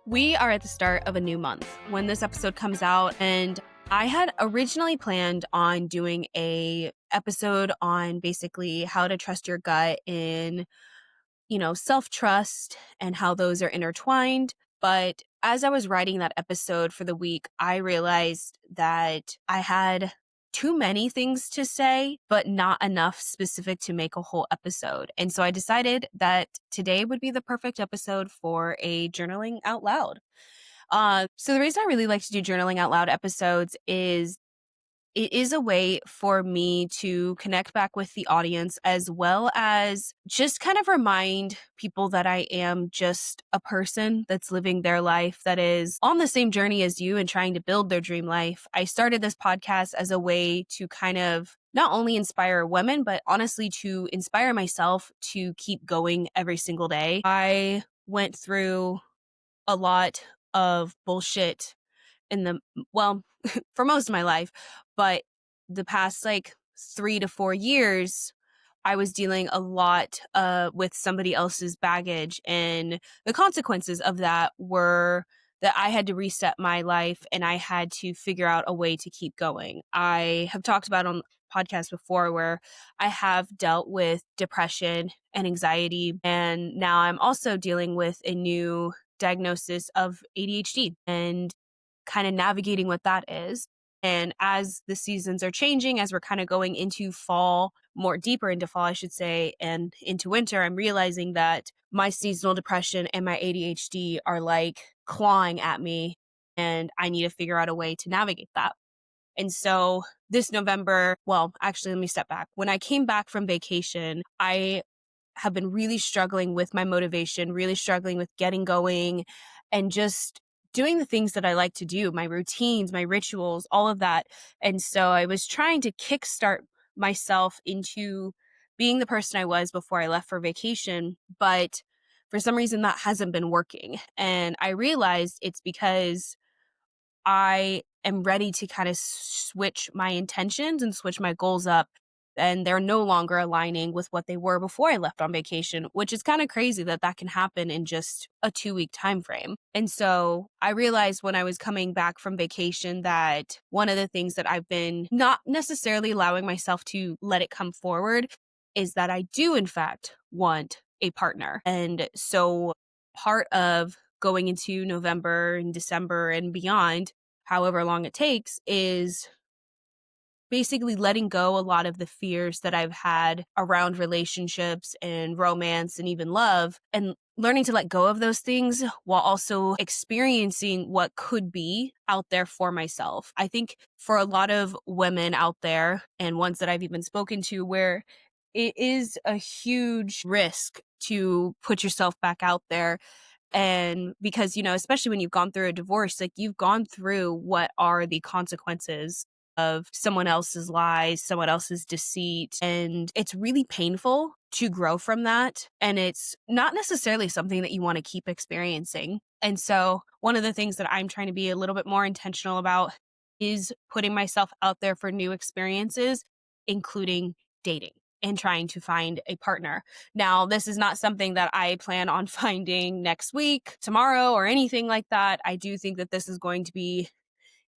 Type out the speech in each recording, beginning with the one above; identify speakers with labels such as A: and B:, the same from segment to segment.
A: We are at the start of a new month when this episode comes out, and I had originally planned on doing a episode on basically how to trust your gut in, self-trust and how those are intertwined. But as I was writing that episode for the week, I realized that I had too many things to say, but not enough specific to make a whole episode. And so I decided that today would be the perfect episode for a journaling out loud. So the reason I really like to do journaling out loud episodes is it is a way for me to connect back with the audience as well as just kind of remind people that I am just a person that's living their life that is on the same journey as you and trying to build their dream life. I started this podcast as a way to kind of not only inspire women, but honestly to inspire myself to keep going every single day. I went through a lot of bullshit in the well, for most of my life, but the past like 3 to 4 years, I was dealing a lot with somebody else's baggage, and the consequences of that were that I had to reset my life and I had to figure out a way to keep going. I have talked about on podcasts before where I have dealt with depression and anxiety, and now I'm also dealing with a new diagnosis of ADHD and kind of navigating what that is. And as the seasons are changing, as we're kind of going into fall, more deeper into fall, I should say, and into winter, I'm realizing that my seasonal depression and my ADHD are like clawing at me, and I need to figure out a way to navigate that. And so this November, well, actually, let me step back. When I came back from vacation, I have been really struggling with my motivation, really struggling with getting going and just doing the things that I like to do, my routines, my rituals, all of that. And so I was trying to kickstart myself into being the person I was before I left for vacation. But for some reason, that hasn't been working. And I realized it's because I am ready to kind of switch my intentions and switch my goals up. And they're no longer aligning with what they were before I left on vacation, which is kind of crazy that that can happen in just a 2 week time frame. And so I realized when I was coming back from vacation that one of the things that I've been not necessarily allowing myself to let it come forward is that I do, in fact, want a partner. And so part of going into November and December and beyond, however long it takes, is basically letting go a lot of the fears that I've had around relationships and romance and even love, and learning to let go of those things while also experiencing what could be out there for myself. I think for a lot of women out there, and ones that I've even spoken to, where it is a huge risk to put yourself back out there. And because, especially when you've gone through a divorce, like you've gone through what are the consequences of someone else's lies, someone else's deceit. And it's really painful to grow from that. And it's not necessarily something that you want to keep experiencing. And so one of the things that I'm trying to be a little bit more intentional about is putting myself out there for new experiences, including dating and trying to find a partner. Now, this is not something that I plan on finding next week, tomorrow, or anything like that. I do think that this is going to be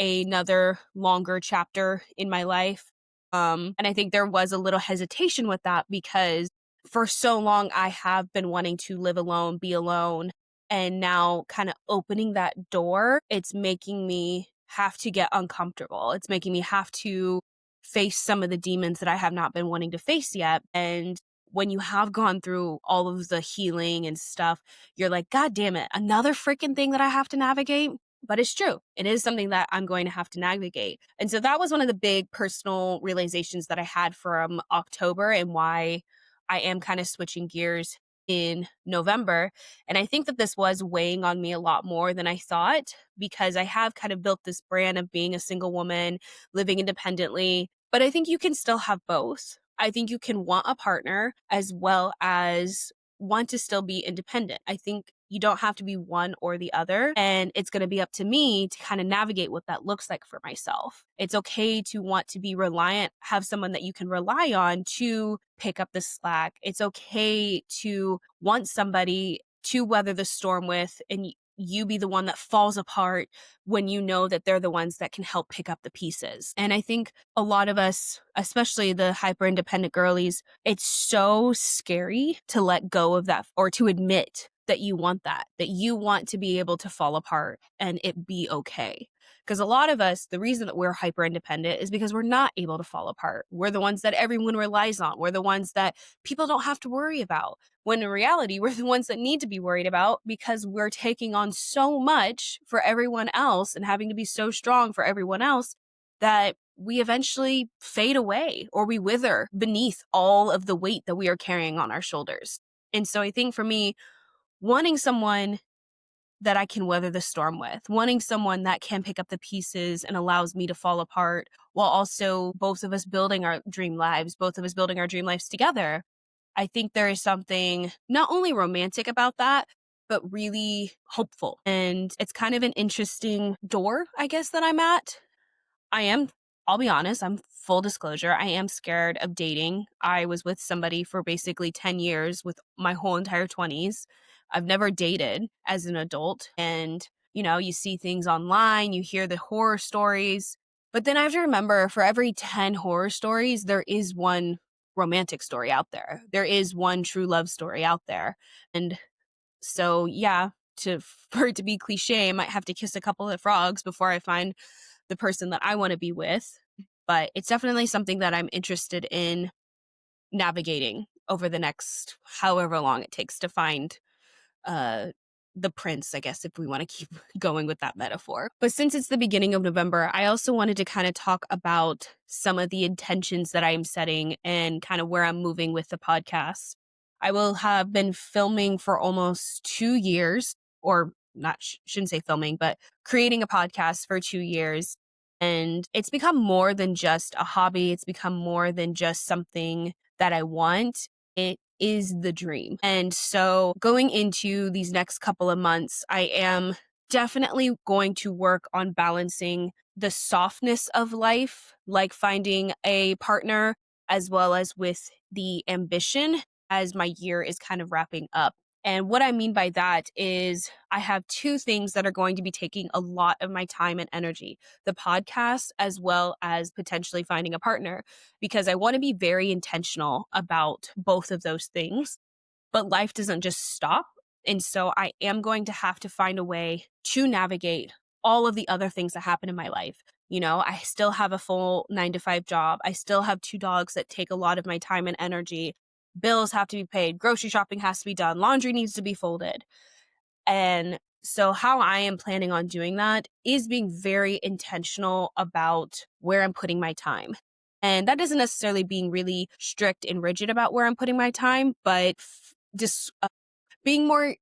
A: another longer chapter in my life. And I think there was a little hesitation with that because for so long I have been wanting to live alone, be alone. And now kind of opening that door, it's making me have to get uncomfortable. It's making me have to face some of the demons that I have not been wanting to face yet. And when you have gone through all of the healing and stuff, you're like, God damn it, another freaking thing that I have to navigate. But it's true. It is something that I'm going to have to navigate. And so that was one of the big personal realizations that I had from October and why I am kind of switching gears in November. And I think that this was weighing on me a lot more than I thought because I have kind of built this brand of being a single woman, living independently. But I think you can still have both. I think you can want a partner as well as want to still be independent. I think you don't have to be one or the other. And it's going to be up to me to kind of navigate what that looks like for myself. It's okay to want to be reliant, have someone that you can rely on to pick up the slack. It's okay to want somebody to weather the storm with. And you be the one that falls apart when you know that they're the ones that can help pick up the pieces. And I think a lot of us, especially the hyper independent girlies, it's so scary to let go of that or to admit that you want that you want to be able to fall apart and it be okay. Because a lot of us, the reason that we're hyper independent is because we're not able to fall apart. We're the ones that everyone relies on. We're the ones that people don't have to worry about. When in reality, we're the ones that need to be worried about because we're taking on so much for everyone else and having to be so strong for everyone else that we eventually fade away or we wither beneath all of the weight that we are carrying on our shoulders. And so I think for me, wanting someone that I can weather the storm with, wanting someone that can pick up the pieces and allows me to fall apart while also both of us building our dream lives, both of us building our dream lives together. I think there is something not only romantic about that, but really hopeful. And it's kind of an interesting door, I guess, that I'm at. I am, I'll be honest, I'm full disclosure. I am scared of dating. I was with somebody for basically 10 years with my whole entire 20s. I've never dated as an adult. And, you see things online, you hear the horror stories. But then I have to remember for every 10 horror stories, there is one romantic story out there. There is one true love story out there. And so, yeah, for it to be cliche, I might have to kiss a couple of frogs before I find the person that I want to be with. But it's definitely something that I'm interested in navigating over the next however long it takes to find uh the prince, I guess, if we want to keep going with that metaphor. But since it's the beginning of November, I also wanted to kind of talk about some of the intentions that I am setting and kind of where I'm moving with the podcast. I will have been filming for almost 2 years, or not, shouldn't say filming, but creating a podcast for 2 years. And it's become more than just a hobby. It's become more than just something that I want. It is the dream. And so going into these next couple of months, I am definitely going to work on balancing the softness of life, like finding a partner, as well as with the ambition as my year is kind of wrapping up. And what I mean by that is I have two things that are going to be taking a lot of my time and energy, the podcast, as well as potentially finding a partner, because I want to be very intentional about both of those things. But life doesn't just stop. And so I am going to have to find a way to navigate all of the other things that happen in my life. I still have a full 9 to 5 job. I still have 2 dogs that take a lot of my time and energy. Bills have to be paid. Grocery shopping has to be done. Laundry needs to be folded. And so how I am planning on doing that is being very intentional about where I'm putting my time. And that doesn't necessarily being really strict and rigid about where I'm putting my time, but just being more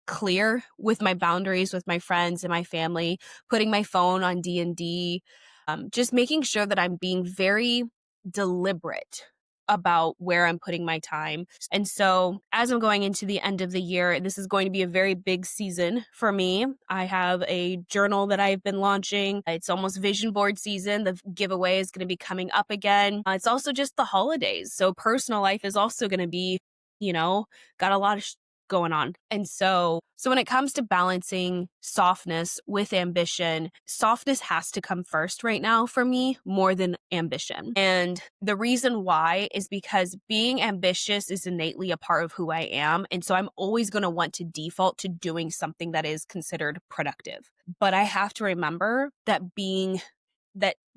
A: clear with my boundaries with my friends and my family, putting my phone on D&D, just making sure that I'm being very deliberate about where I'm putting my time. And so as I'm going into the end of the year, this is going to be a very big season for me. I have a journal that I've been launching. It's almost vision board season. The giveaway is going to be coming up again. It's also just the holidays. So personal life is also going to be, got a lot of going on. And so when it comes to balancing softness with ambition, softness has to come first right now for me more than ambition. And the reason why is because being ambitious is innately a part of who I am. And so I'm always going to want to default to doing something that is considered productive. But I have to remember that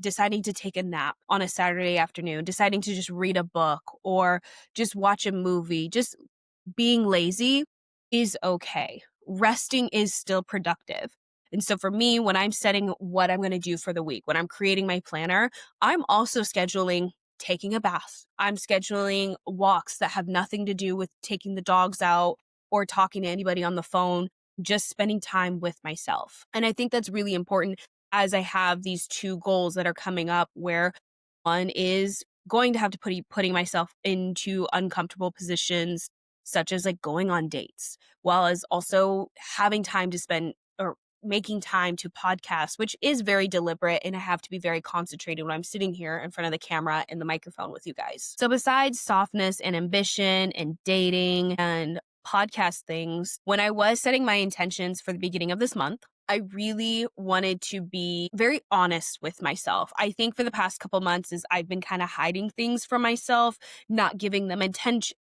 A: deciding to take a nap on a Saturday afternoon, deciding to just read a book or just watch a movie, just being lazy is okay. Resting is still productive. And so for me, when I'm setting what I'm going to do for the week, when I'm creating my planner, I'm also scheduling taking a bath. I'm scheduling walks that have nothing to do with taking the dogs out or talking to anybody on the phone, just spending time with myself. And I think that's really important as I have these two goals that are coming up, where one is going to have to putting myself into uncomfortable positions, such as like going on dates, while as also having time to spend or making time to podcast, which is very deliberate. And I have to be very concentrated when I'm sitting here in front of the camera and the microphone with you guys. So besides softness and ambition and dating and podcast things, when I was setting my intentions for the beginning of this month, I really wanted to be very honest with myself. I think for the past couple months is I've been kind of hiding things from myself, not giving them attention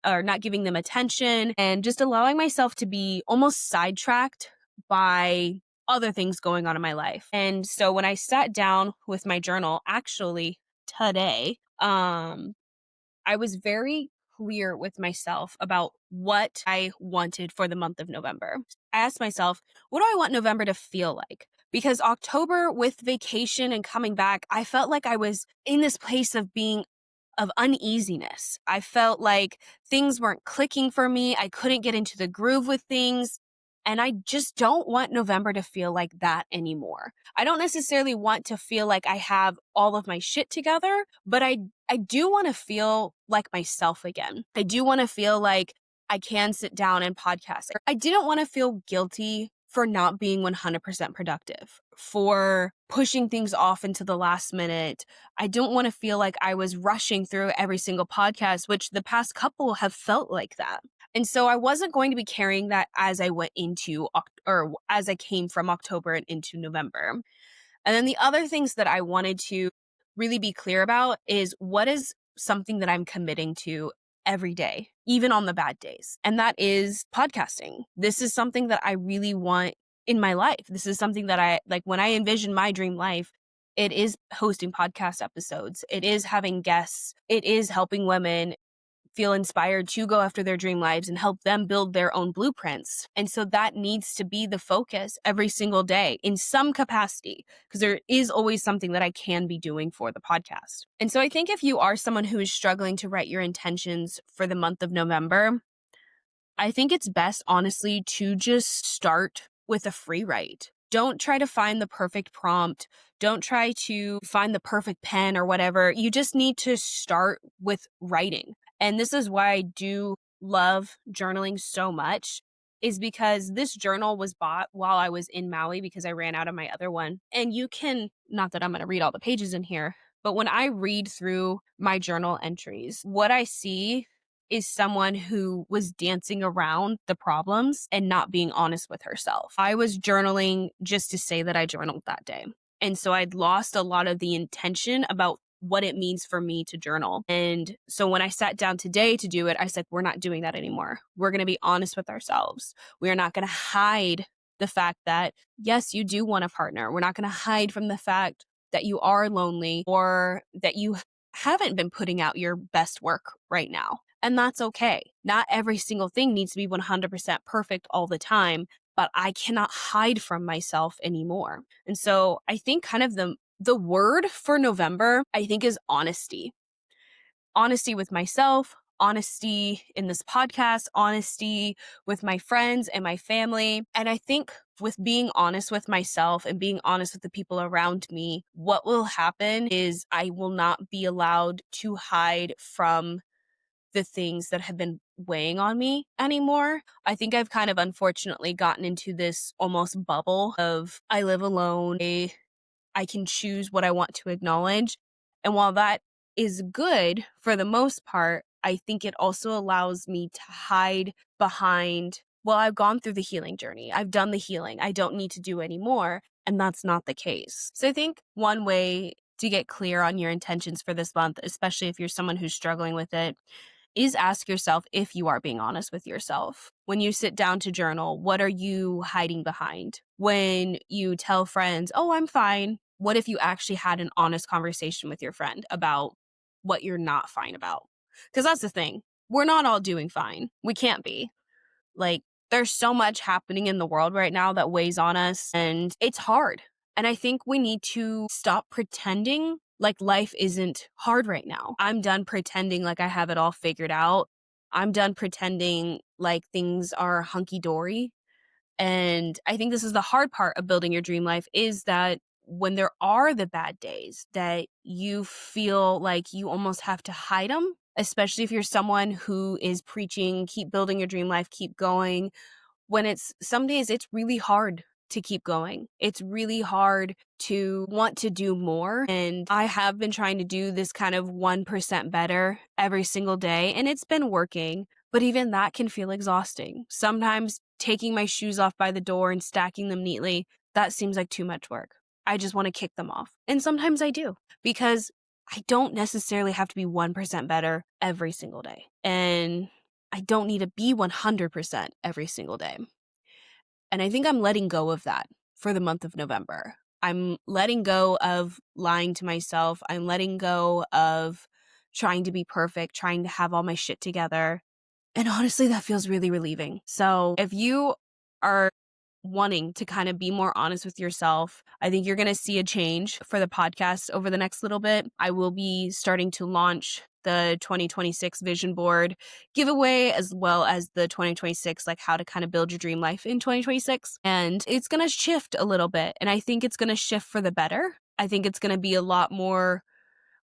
A: and just allowing myself to be almost sidetracked by other things going on in my life. And so when I sat down with my journal actually today, I was very clear with myself about what I wanted for the month of November. I asked myself, what do I want November to feel like? Because October, with vacation and coming back, I felt like I was in this place of uneasiness. I felt like things weren't clicking for me. I couldn't get into the groove with things. And I just don't want November to feel like that anymore. I don't necessarily want to feel like I have all of my shit together, but I do want to feel like myself again. I do want to feel like I can sit down and podcast. I didn't want to feel guilty for not being 100% productive, for pushing things off into the last minute. I don't want to feel like I was rushing through every single podcast, which the past couple have felt like that. And so I wasn't going to be carrying that as I went into, or as I came from October and into November. And then the other things that I wanted to really be clear about is what is something that I'm committing to every day, even on the bad days. And that is podcasting. This is something that I really want in my life. This is something that I like when I envision my dream life. It is hosting podcast episodes. It is having guests. It is helping women feel inspired to go after their dream lives and help them build their own blueprints. And so that needs to be the focus every single day in some capacity, because there is always something that I can be doing for the podcast. And so I think if you are someone who is struggling to write your intentions for the month of November, I think it's best, honestly, to just start with a free write. Don't try to find the perfect prompt. Don't try to find the perfect pen or whatever. You just need to start with writing. And this is why I do love journaling so much, is because this journal was bought while I was in Maui because I ran out of my other one. And you can, not that I'm going to read all the pages in here, but when I read through my journal entries, what I see is someone who was dancing around the problems and not being honest with herself. I was journaling just to say that I journaled that day. And so I'd lost a lot of the intention about what it means for me to journal. And so when I sat down today to do it, I said, we're not doing that anymore. We're going to be honest with ourselves. We are not going to hide the fact that, yes, you do want a partner. We're not going to hide from the fact that you are lonely or that you haven't been putting out your best work right now. And that's okay. Not every single thing needs to be 100% perfect all the time, but I cannot hide from myself anymore. And so I think kind of the word for November, I think, is honesty. Honesty with myself, honesty in this podcast, honesty with my friends and my family. And I think with being honest with myself and being honest with the people around me, what will happen is I will not be allowed to hide from the things that have been weighing on me anymore. I think I've kind of unfortunately gotten into this almost bubble of I live alone. I can choose what I want to acknowledge. And while that is good for the most part, I think it also allows me to hide behind, well, I've gone through the healing journey. I've done the healing. I don't need to do any more. And that's not the case. So I think one way to get clear on your intentions for this month, especially if you're someone who's struggling with it, is ask yourself if you are being honest with yourself. When you sit down to journal, what are you hiding behind? When you tell friends, oh, I'm fine, what if you actually had an honest conversation with your friend about what you're not fine about? Because that's the thing. We're not all doing fine. We can't be. Like, there's so much happening in the world right now that weighs on us, and it's hard. And I think we need to stop pretending like life isn't hard right now. I'm done pretending like I have it all figured out. I'm done pretending like things are hunky dory. And I think this is the hard part of building your dream life, is that when there are the bad days that you feel like you almost have to hide them, especially if you're someone who is preaching, keep building your dream life, keep going. When it's some days, it's really hard to keep going. It's really hard to want to do more. And I have been trying to do this kind of 1% better every single day, and it's been working. But even that can feel exhausting. Sometimes taking my shoes off by the door and stacking them neatly, that seems like too much work. I just want to kick them off. And sometimes I do, because I don't necessarily have to be 1% better every single day. And I don't need to be 100% every single day. And I think I'm letting go of that for the month of November. I'm letting go of lying to myself. I'm letting go of trying to be perfect, trying to have all my shit together. And honestly, that feels really relieving. So if you are wanting to kind of be more honest with yourself, I think you're going to see a change for the podcast over the next little bit. I will be starting to launch the 2026 vision board giveaway, as well as the 2026, like how to kind of build your dream life in 2026. And it's going to shift a little bit. And I think it's going to shift for the better. I think it's going to be a lot more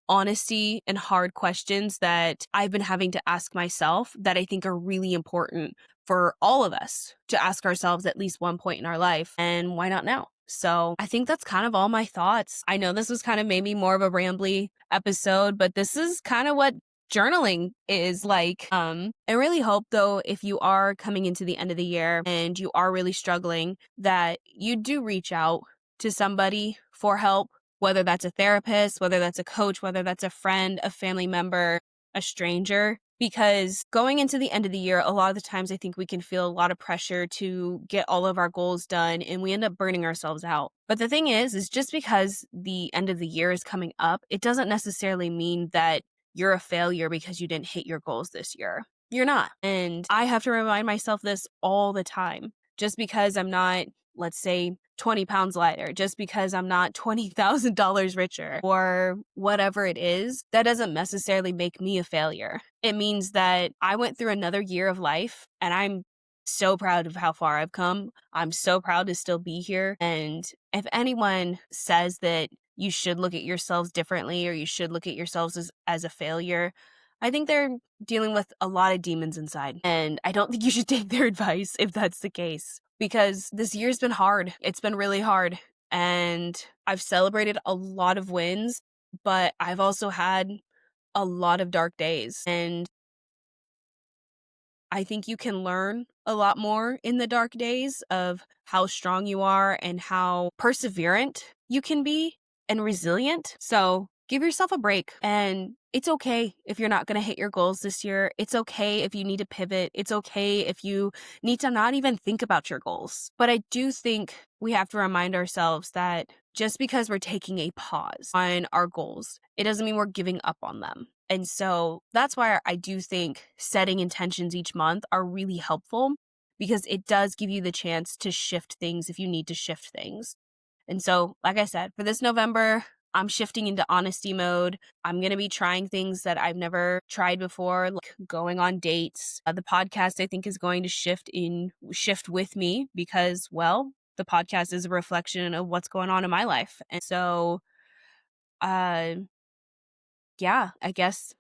A: honesty and hard questions that I've been having to ask myself that I think are really important for all of us to ask ourselves at least one point in our life. And why not now? So I think that's kind of all my thoughts. I know this was kind of maybe more of a rambly episode, but this is kind of what journaling is like. I really hope, though, if you are coming into the end of the year and you are really struggling, that you do reach out to somebody for help, whether that's a therapist, whether that's a coach, whether that's a friend, a family member, a stranger. Because going into the end of the year, a lot of the times I think we can feel a lot of pressure to get all of our goals done, and we end up burning ourselves out. But the thing is just because the end of the year is coming up, it doesn't necessarily mean that you're a failure because you didn't hit your goals this year. You're not. And I have to remind myself this all the time. Just because I'm not, let's say, 20 pounds lighter, just because I'm not $20,000 richer or whatever it is, that doesn't necessarily make me a failure. It means that I went through another year of life, and I'm so proud of how far I've come. I'm so proud to still be here. And if anyone says that you should look at yourselves differently or you should look at yourselves as a failure, I think they're dealing with a lot of demons inside. And I don't think you should take their advice if that's the case, because this year's been hard. It's been really hard. And I've celebrated a lot of wins, but I've also had a lot of dark days. And I think you can learn a lot more in the dark days of how strong you are and how perseverant you can be and resilient. So give yourself a break. And it's okay if you're not going to hit your goals this year. It's okay if you need to pivot. It's okay if you need to not even think about your goals. But I do think we have to remind ourselves that just because we're taking a pause on our goals, it doesn't mean we're giving up on them. And so that's why I do think setting intentions each month are really helpful, because it does give you the chance to shift things if you need to shift things. And so, like I said, for this November, I'm shifting into honesty mode. I'm going to be trying things that I've never tried before, like going on dates. The podcast, I think, is going to shift with me because, well, the podcast is a reflection of what's going on in my life. And so, yeah, I guess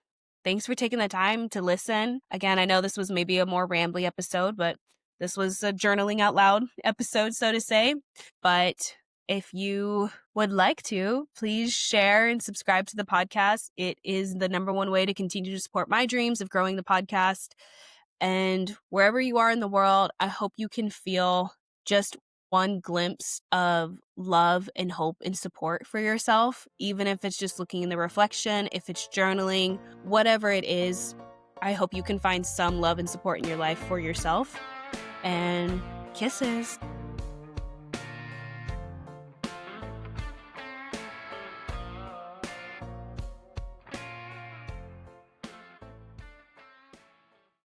A: thanks for taking the time to listen. Again, I know this was maybe a more rambly episode, but this was a journaling out loud episode, so to say. But if you would like to, please share and subscribe to the podcast. It is the number one way to continue to support my dreams of growing the podcast. And wherever you are in the world, I hope you can feel just one glimpse of love and hope and support for yourself, even if it's just looking in the reflection, if it's journaling, whatever it is. I hope you can find some love and support in your life for yourself. And kisses.